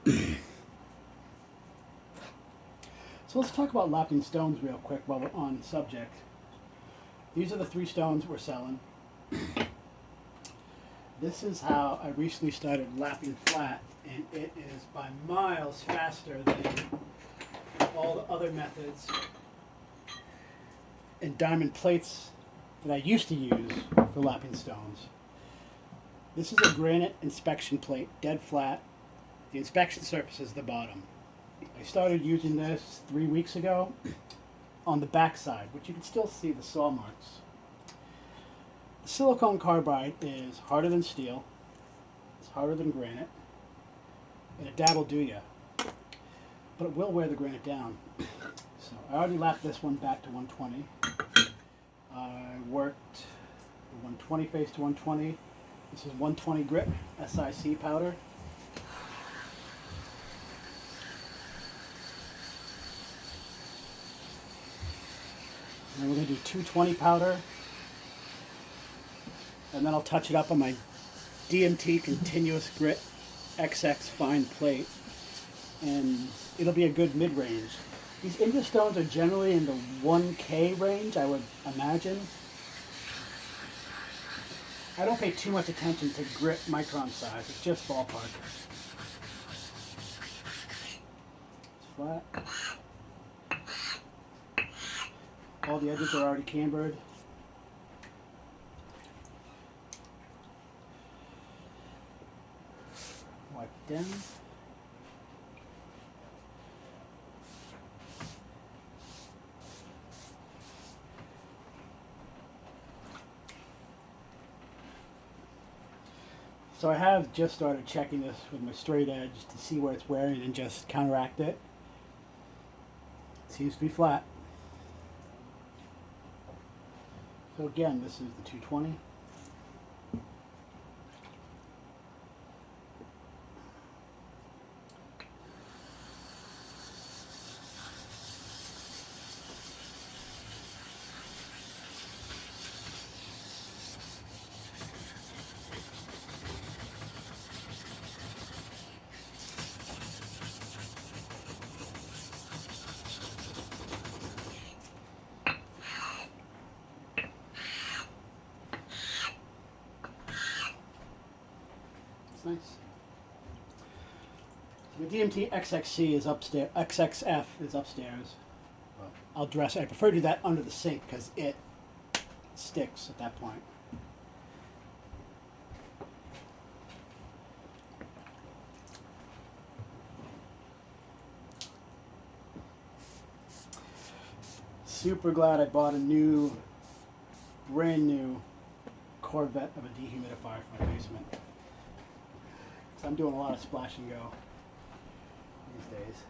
So let's talk about lapping stones real quick while we're on the subject. These are the 3 stones we're selling. This is how I recently started lapping flat, and it is by miles faster than all the other methods and diamond plates that I used to use for lapping stones. This is a granite inspection plate, dead flat. The inspection surface is the bottom. I started using this 3 weeks ago on the back side, which you can still see the saw marks. The silicone carbide is harder than steel, it's harder than granite, and a dab will do ya, but it will wear the granite down. So I already lapped this one back to 120. I worked the 120 face to 120. This is 120 grit SiC powder. And then we're going to do 220 powder. And then I'll touch it up on my DMT continuous grit XX fine plate. And it'll be a good mid-range. These India stones are generally in the 1K range, I would imagine. I don't pay too much attention to grit micron size, it's just ballpark. It's flat. All the edges are already cambered. Wipe it down. So I have just started checking this with my straight edge to see where it's wearing and just counteract it. It seems to be flat. So again, this is the 220. Nice. So the DMT XXC is upstairs. XXF is upstairs. I'll dress it. I prefer to do that under the sink because it sticks at that point. Super glad I bought a brand new Corvette of a dehumidifier for my basement. I'm doing a lot of splash and go these days.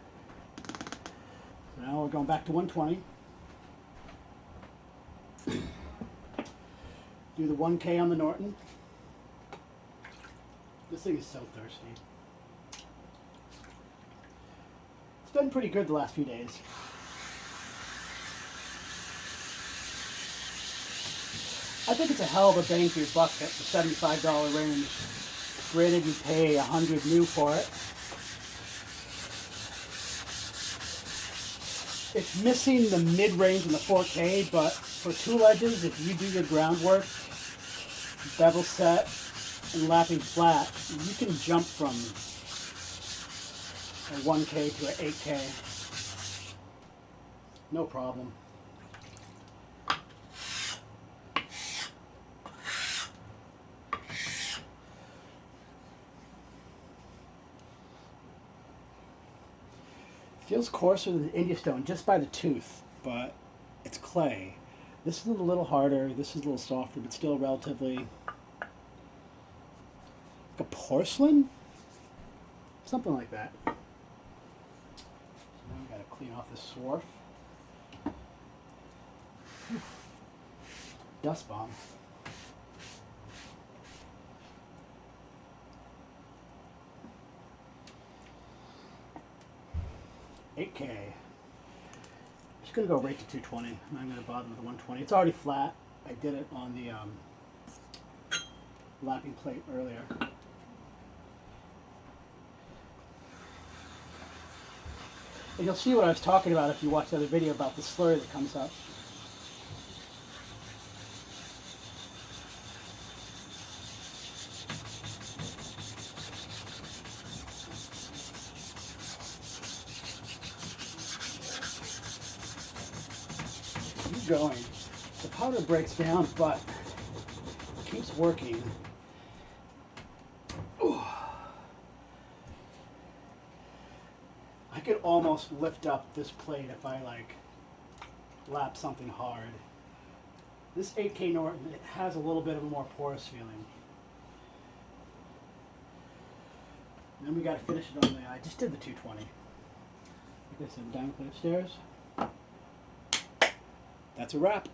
So now we're going back to 120. Do the 1K on the Norton. This thing is so thirsty. It's been pretty good the last few days. I think it's a hell of a bang for your buck at the $75 range. Granted, you pay $100 new for it. It's missing the mid-range and the 4K, but for tool edges, if you do your groundwork, bevel set, and lapping flat, you can jump from a 1K to an 8K. No problem. Feels coarser than India stone just by the tooth, but it's clay. This is a little harder, this is a little softer, but still relatively like a porcelain? Something like that. So now we gotta clean off this swarf. Dust bomb. $8K. Just gonna go right to 220. I'm not gonna bother with the 120. It's already flat. I did it on the lapping plate earlier. And you'll see what I was talking about if you watch the other video about the slurry that comes up. Keep going. The powder breaks down, but it keeps working. Ooh. I could almost lift up this plate if I like lap something hard. This 8K Norton, it has a little bit of a more porous feeling. And then we got to finish it on the, I just did the 220. Like I said, down the stairs. That's a wrap.